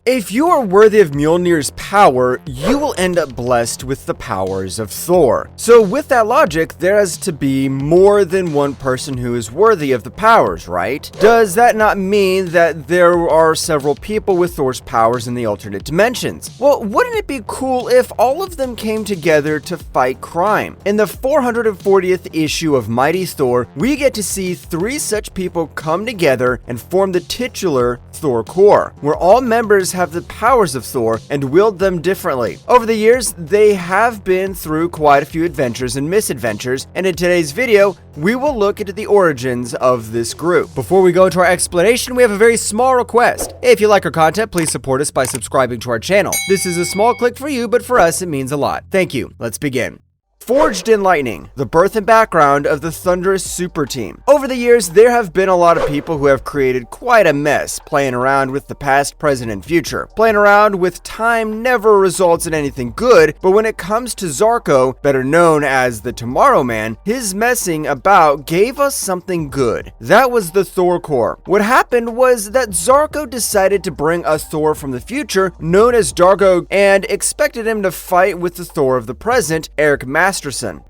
If you are worthy of Mjolnir's power, you will end up blessed with the powers of Thor. So with that logic, there has to be more than one person who is worthy of the powers, right? Does that not mean that there are several people with Thor's powers in the alternate dimensions? Well, wouldn't it be cool if all of them came together to fight crime? In the 440th issue of Mighty Thor, we get to see 3 such people come together and form the titular Thor Core, where all members have the powers of Thor and wield them differently. Over the years, they have been through quite a few adventures and misadventures, and in today's video, we will look into the origins of this group. Before we go into our explanation, we have a very small request. If you like our content, please support us by subscribing to our channel. This is a small click for you, but for us, it means a lot. Thank you. Let's begin. Forged in Lightning, the birth and background of the Thunderous Super Team. Over the years, there have been a lot of people who have created quite a mess, playing around with the past, present, and future. Playing around with time never results in anything good, but when it comes to Zarko, better known as the Tomorrow Man, his messing about gave us something good. That was the Thor Core. What happened was that Zarko decided to bring a Thor from the future, known as Dargo, and expected him to fight with the Thor of the present, Eric Masterson.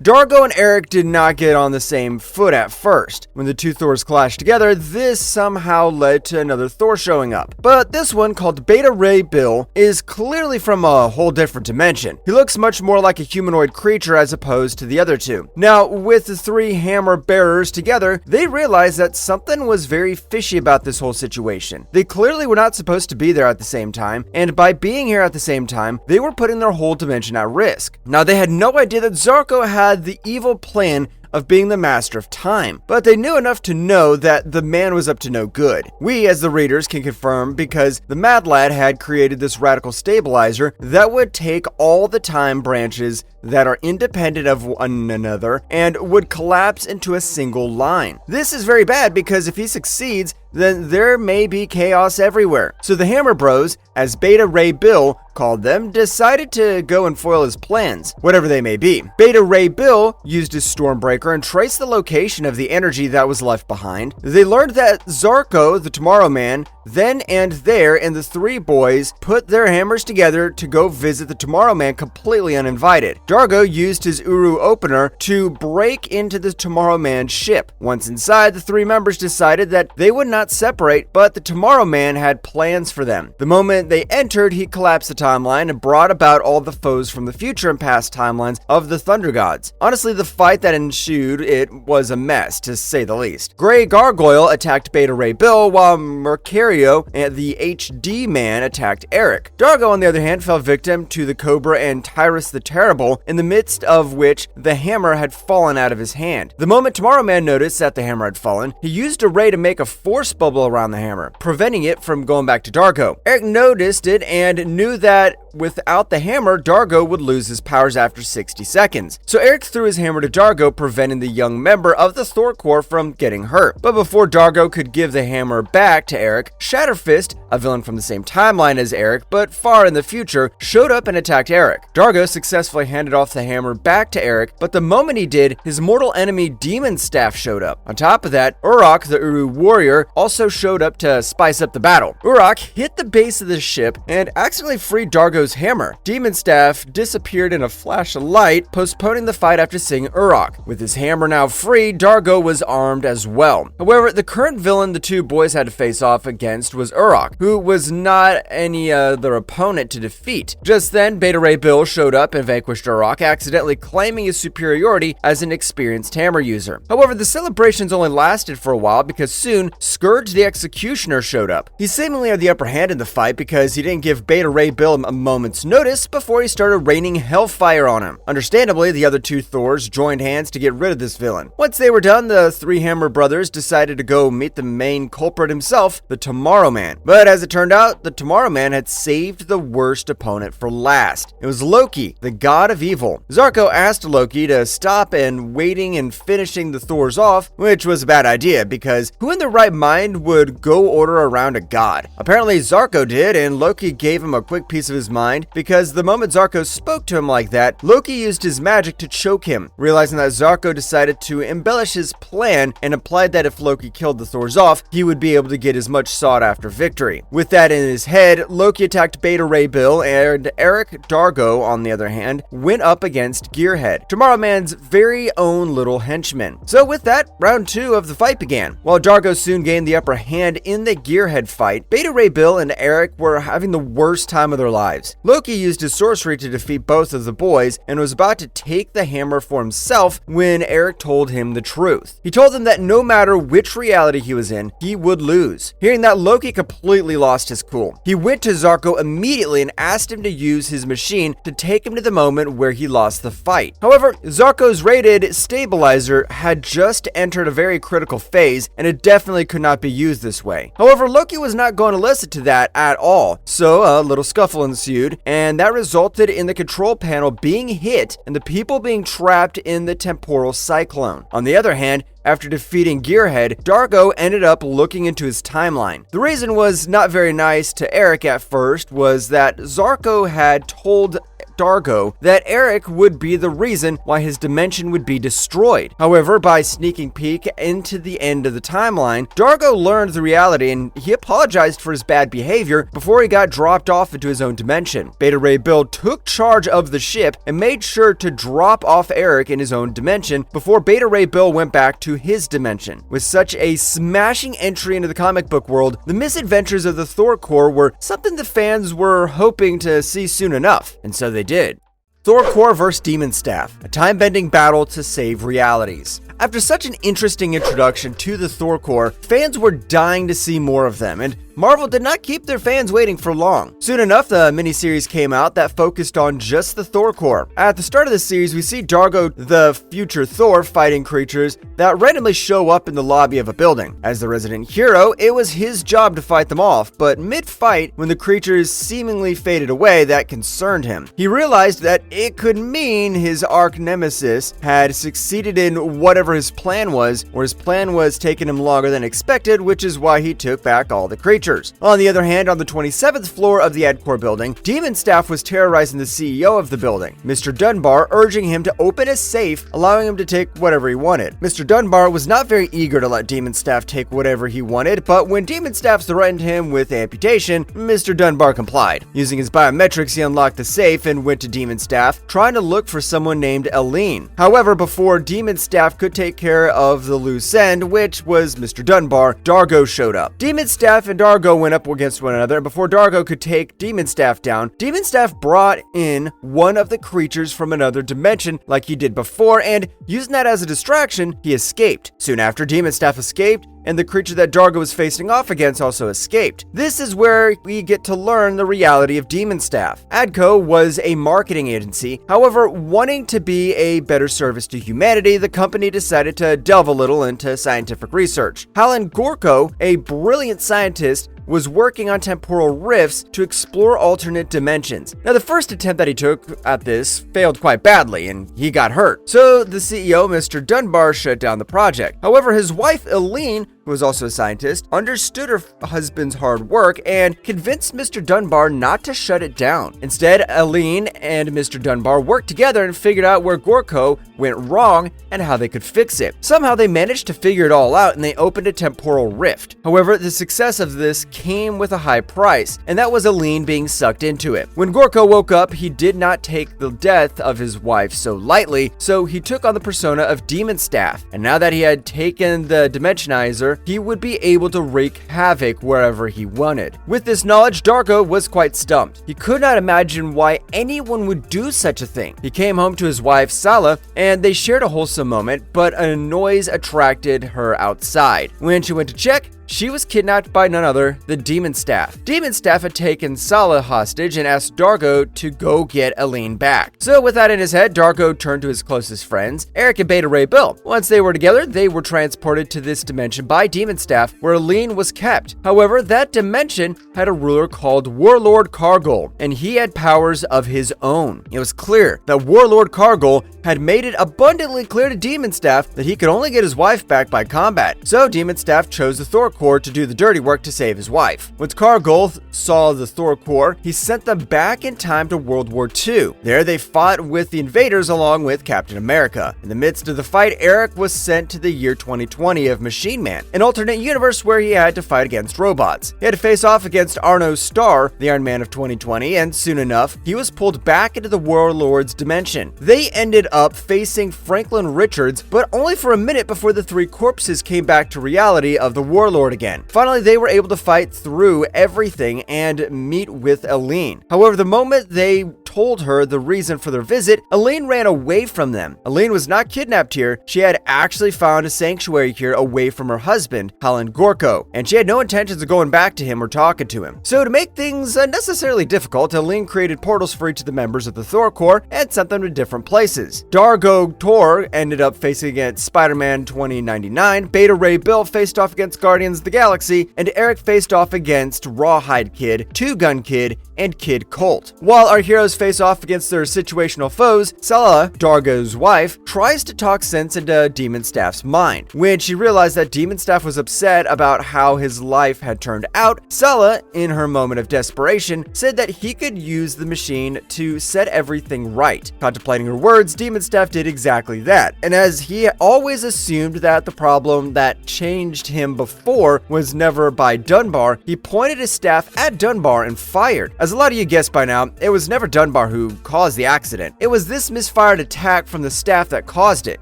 Dargo and Eric did not get on the same foot at first. When the two Thors clashed together, this somehow led to another Thor showing up. But this one, called Beta Ray Bill, is clearly from a whole different dimension. He looks much more like a humanoid creature as opposed to the other two. Now, with the 3 hammer bearers together, they realized that something was very fishy about this whole situation. They clearly were not supposed to be there at the same time, and by being here at the same time, they were putting their whole dimension at risk. Now, they had no idea that Zarko had the evil plan of being the master of time, but they knew enough to know that the man was up to no good. We, as the readers, can confirm because the Mad Lad had created this radical stabilizer that would take all the time branches that are independent of one another and would collapse into a single line. This is very bad because if he succeeds, then there may be chaos everywhere. So the Hammer Bros, as Beta Ray Bill called them, decided to go and foil his plans, whatever they may be. Beta Ray Bill used his Stormbreaker and traced the location of the energy that was left behind. They learned that Zarko, the Tomorrow Man, then and there, and the 3 boys put their hammers together to go visit the Tomorrow Man completely uninvited. Dargo used his Uru opener to break into the Tomorrow Man's ship. Once inside, the 3 members decided that they would not separate, but the Tomorrow Man had plans for them. The moment they entered, he collapsed the timeline and brought about all the foes from the future and past timelines of the Thunder Gods. Honestly, the fight that ensued, it was a mess, to say the least. Grey Gargoyle attacked Beta Ray Bill, while Mercurio and the HD Man attacked Eric. Dargo, on the other hand, fell victim to the Cobra and Tyrus the Terrible, in the midst of which the hammer had fallen out of his hand. The moment Tomorrow Man noticed that the hammer had fallen, he used a ray to make a force bubble around the hammer, preventing it from going back to Dargo. Eric noticed it and knew that without the hammer, Dargo would lose his powers after 60 seconds. So Eric threw his hammer to Dargo, preventing the young member of the Thor Core from getting hurt. But before Dargo could give the hammer back to Eric, Shatterfist, a villain from the same timeline as Eric, but far in the future, showed up and attacked Eric. Dargo successfully handed off the hammer back to Eric, but the moment he did, his mortal enemy Demon Staff showed up. On top of that, Urok, the Uru warrior, also showed up to spice up the battle. Urok hit the base of the ship and accidentally freed Dargo's hammer. Demon Staff disappeared in a flash of light, postponing the fight after seeing Urok. With his hammer now free, Dargo was armed as well. However, the current villain the 2 boys had to face off against was Urok, who was not any other opponent to defeat. Just then, Beta Ray Bill showed up and vanquished Urok, accidentally claiming his superiority as an experienced hammer user. However, the celebrations only lasted for a while because soon, Scourge the Executioner showed up. He seemingly had the upper hand in the fight because he didn't give Beta Ray Bill a moment's notice before he started raining hellfire on him. Understandably, the other 2 Thors joined hands to get rid of this villain. Once they were done, the 3 Hammer brothers decided to go meet the main culprit himself, the Tomorrow Man. But as it turned out, the Tomorrow Man had saved the worst opponent for last. It was Loki, the god of evil. Zarko asked Loki to stop and waiting and finishing the Thors off, which was a bad idea because who in their right mind would go order around a god? Apparently Zarko did, and Loki gave him a quick piece of his mind mind, because the moment Zarko spoke to him like that, Loki used his magic to choke him. Realizing that, Zarko decided to embellish his plan and implied that if Loki killed the Thors off, he would be able to get his much sought after victory. With that in his head, Loki attacked Beta Ray Bill, and Eric Dargo, on the other hand, went up against Gearhead, Tomorrow Man's very own little henchman. So with that, round 2 of the fight began. While Dargo soon gained the upper hand in the Gearhead fight, Beta Ray Bill and Eric were having the worst time of their lives. Loki used his sorcery to defeat both of the boys and was about to take the hammer for himself when Eric told him the truth. He told him that no matter which reality he was in, he would lose. Hearing that, Loki completely lost his cool. He went to Zarko immediately and asked him to use his machine to take him to the moment where he lost the fight. However, Zarko's rated stabilizer had just entered a very critical phase, and it definitely could not be used this way. However, Loki was not going to listen to that at all, so a little scuffle ensued, and that resulted in the control panel being hit and the people being trapped in the temporal cyclone. On the other hand, after defeating Gearhead, Dargo ended up looking into his timeline. The reason was not very nice to Eric at first, was that Zarko had told Dargo that Eric would be the reason why his dimension would be destroyed. However, by sneaking peek into the end of the timeline, Dargo learned the reality and he apologized for his bad behavior before he got dropped off into his own dimension. Beta Ray Bill took charge of the ship and made sure to drop off Eric in his own dimension before Beta Ray Bill went back to his dimension. With such a smashing entry into the comic book world, the misadventures of the Thor Core were something the fans were hoping to see soon enough, and so they did. Thor Core vs. Demon Staff, a time-bending battle to save realities. After such an interesting introduction to the Thor Core, fans were dying to see more of them, and Marvel did not keep their fans waiting for long. Soon enough, the miniseries came out that focused on just the Thor Core. At the start of the series, we see Dargo, the future Thor, fighting creatures that randomly show up in the lobby of a building. As the resident hero, it was his job to fight them off, but mid-fight, when the creatures seemingly faded away, that concerned him. He realized that it could mean his arch nemesis had succeeded in whatever his plan was, or his plan was taking him longer than expected, which is why he took back all the creatures. On the other hand, on the 27th floor of the Ed Core building, Demon Staff was terrorizing the CEO of the building, Mr. Dunbar, urging him to open a safe, allowing him to take whatever he wanted. Mr. Dunbar was not very eager to let Demon Staff take whatever he wanted, but when Demon Staff threatened him with amputation, Mr. Dunbar complied. Using his biometrics, he unlocked the safe and went to Demon Staff, trying to look for someone named Aline. However, before Demon Staff could take care of the loose end, which was Mr. Dunbar, Dargo showed up. Demon Staff and Dargo went up against one another, and before Dargo could take Demon Staff down, Demon Staff brought in one of the creatures from another dimension like he did before, and using that as a distraction, he escaped. Soon after, Demon Staff escaped, and the creature that Dargo was facing off against also escaped. This is where we get to learn the reality of Demon Staff. ADCO was a marketing agency. However, wanting to be a better service to humanity, the company decided to delve a little into scientific research. Alan Gorko, a brilliant scientist, was working on temporal rifts to explore alternate dimensions. Now, the first attempt that he took at this failed quite badly, and he got hurt. So the CEO, Mr. Dunbar, shut down the project. However, his wife, Aline, who was also a scientist, understood her husband's hard work and convinced Mr. Dunbar not to shut it down. Instead, Aline and Mr. Dunbar worked together and figured out where Gorko went wrong and how they could fix it. Somehow they managed to figure it all out and they opened a temporal rift. However, the success of this came with a high price, and that was Aline being sucked into it. When Gorko woke up, he did not take the death of his wife so lightly, so he took on the persona of Demon Staff. And now that he had taken the Dimensionizer, he would be able to wreak havoc wherever he wanted. With this knowledge, Dargo was quite stumped. He could not imagine why anyone would do such a thing. He came home to his wife, Sala, and they shared a wholesome moment, but a noise attracted her outside. When she went to check, she was kidnapped by none other than Demon Staff. Demon Staff had taken Sala hostage and asked Dargo to go get Aline back. So with that in his head, Dargo turned to his closest friends, Eric and Beta Ray Bill. Once they were together, they were transported to this dimension by Demon Staff, where Aline was kept. However, that dimension had a ruler called Warlord Kargol, and he had powers of his own. It was clear that Warlord Kargol had made it abundantly clear to Demon Staff that he could only get his wife back by combat, so Demon Staff chose the Thor Core to do the dirty work to save his wife. When Kargulf saw the Thor Core, he sent them back in time to World War II. There they fought with the invaders along with Captain America. In the midst of the fight, Eric was sent to the year 2020 of Machine Man, an alternate universe where he had to fight against robots. He had to face off against Arno Starr, the Iron Man of 2020, and soon enough, he was pulled back into the Warlord's dimension. They ended up facing Franklin Richards, but only for a minute before the three corpses came back to reality of the Warlord again. Finally, they were able to fight through everything and meet with Aline. However, the moment they told her the reason for their visit, Aline ran away from them. Aline was not kidnapped here. She had actually found a sanctuary here away from her husband, Helen Gorko, and she had no intentions of going back to him or talking to him. So to make things unnecessarily difficult, Aline created portals for each of the members of the Thor Core and sent them to different places. Dargo Tor ended up facing against Spider-Man 2099, Beta Ray Bill faced off against Guardians of the Galaxy, and Eric faced off against Rawhide Kid, Two Gun Kid, and Kid Colt. While our heroes face off against their situational foes, Sela, Dargo's wife, tries to talk sense into Demon Staff's mind. When she realized that Demon Staff was upset about how his life had turned out, Sela, in her moment of desperation, said that he could use the machine to set everything right. Contemplating her words, Demon Staff did exactly that, and as he always assumed that the problem that changed him before was never by Dunbar, he pointed his staff at Dunbar and fired. As a lot of you guessed by now, it was never Dunbar who caused the accident. It was this misfired attack from the staff that caused it.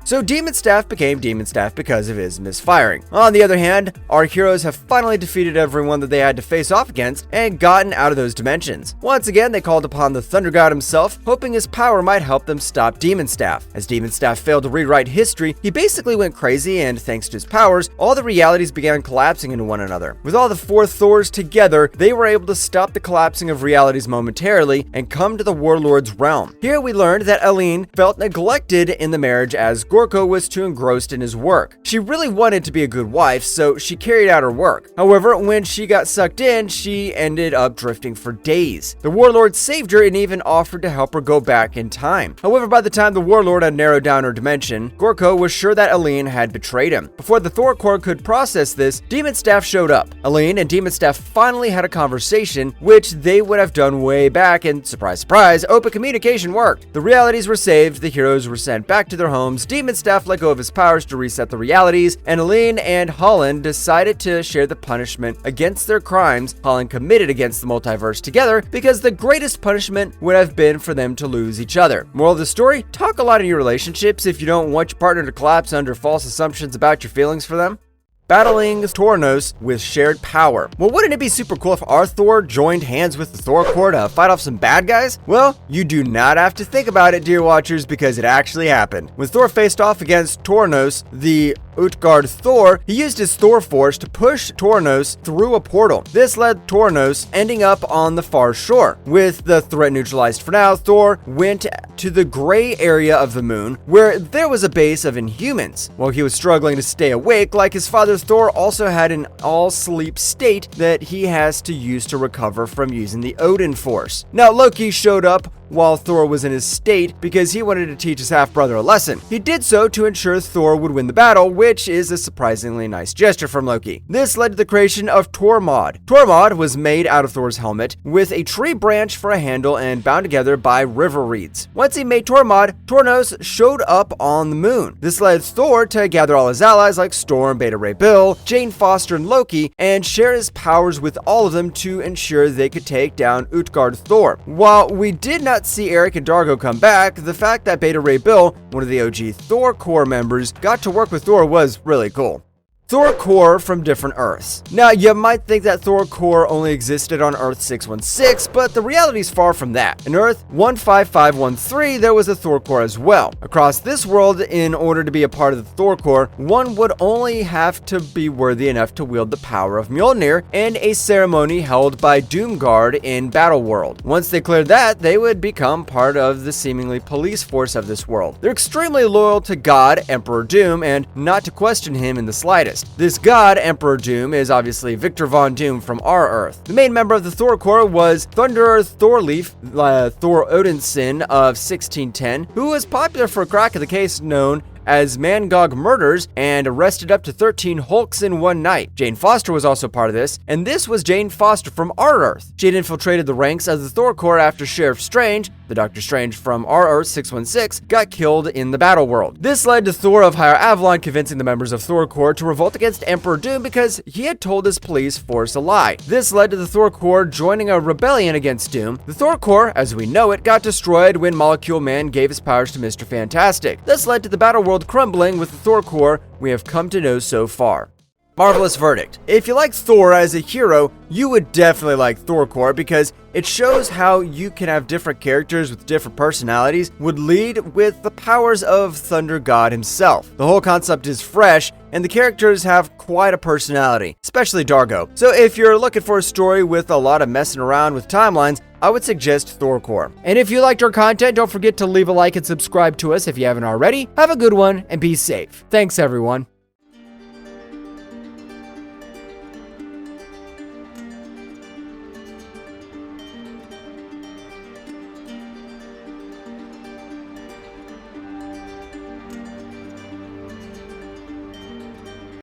So Demon Staff became Demon Staff because of his misfiring. On the other hand, our heroes have finally defeated everyone that they had to face off against and gotten out of those dimensions. Once again, they called upon the Thunder God himself, hoping his power might help them stop Demon Staff. As Demon Staff failed to rewrite history, he basically went crazy, and thanks to his powers, all the realities began collapsing into one another. With all the four Thors together, they were able to stop the collapsing of realities momentarily and come to the Warlord's realm. Here we learned that Aline felt neglected in the marriage as Gorko was too engrossed in his work. She really wanted to be a good wife, so she carried out her work. However, when she got sucked in, she ended up drifting for days. The Warlord saved her and even offered to help her go back in time. However, by the time the Warlord had narrowed down her dimension, Gorko was sure that Aline had betrayed him. Before the Thor Core could process this, Demon Staff showed up. Aline and Demon Staff finally had a conversation, which they would have done way back, and surprise, surprise, open communication worked. The realities were saved, the heroes were sent back to their homes, Demon Staff let go of his powers to reset the realities, and Aline and Holland decided to share the punishment against their crimes Holland committed against the multiverse together, because the greatest punishment would have been for them to lose each other. Moral of the story, talk a lot in your relationships if you don't want your partner to collapse under false assumptions about your feelings for them. Battling Tornos with shared power. Well, wouldn't it be super cool if our Thor joined hands with the Thor Core to fight off some bad guys? Well, you do not have to think about it, dear watchers, because it actually happened. When Thor faced off against Tornos, the Utgard Thor, he used his Thor Force to push Tornos through a portal. This led Tornos ending up on the far shore. With the threat neutralized for now, Thor went to the gray area of the moon, where there was a base of Inhumans. While he was struggling to stay awake, like his father, Thor also had an all-sleep state that he has to use to recover from using the Odin Force. Now, Loki showed up while Thor was in his state because he wanted to teach his half-brother a lesson. He did so to ensure Thor would win the battle, which is a surprisingly nice gesture from Loki. This led to the creation of Tormod. Tormod was made out of Thor's helmet with a tree branch for a handle and bound together by river reeds. Once he made Tormod, Tornos showed up on the moon. This led Thor to gather all his allies like Storm, Beta Ray Bill, Jane Foster, and Loki, and share his powers with all of them to ensure they could take down Utgard Thor. While we did not see Eric and Dargo come back, the fact that Beta Ray Bill, one of the OG Thor Core members, got to work with Thor was really cool. Thor Core from different Earths. Now, you might think that Thor Core only existed on Earth 616, but the reality is far from that. In Earth 15513, there was a Thor Core as well. Across this world, in order to be a part of the Thor Core, one would only have to be worthy enough to wield the power of Mjolnir in a ceremony held by Doomguard in Battleworld. Once they cleared that, they would become part of the seemingly police force of this world. They're extremely loyal to God, Emperor Doom, and not to question him in the slightest. exist. This god, Emperor Doom, is obviously Victor Von Doom from our Earth. The main member of the Thor Core was Thunderer Thorleif, Thor Odinson of 1610, who was popular for a crack of the case known as Mangog murders and arrested up to 13 Hulks in one night. Jane Foster was also part of this, and this was Jane Foster from our Earth. She had infiltrated the ranks of the Thor Core after Sheriff Strange, the Doctor Strange from our Earth 616, got killed in the battle world. This led to Thor of Higher Avalon convincing the members of Thor Core to revolt against Emperor Doom because he had told his police force a lie. This led to the Thor Core joining a rebellion against Doom. The Thor Core, as we know it, got destroyed when Molecule Man gave his powers to Mr. Fantastic. This led to the battle world crumbling with the Thor Core we have come to know so far. Marvelous verdict. If you like Thor as a hero, you would definitely like Thor Core because it shows how you can have different characters with different personalities would lead with the powers of Thunder God himself. The whole concept is fresh and the characters have quite a personality, especially Dargo. So if you're looking for a story with a lot of messing around with timelines, I would suggest Thor Core. And if you liked our content, don't forget to leave a like and subscribe to us if you haven't already. Have a good one and be safe. Thanks everyone.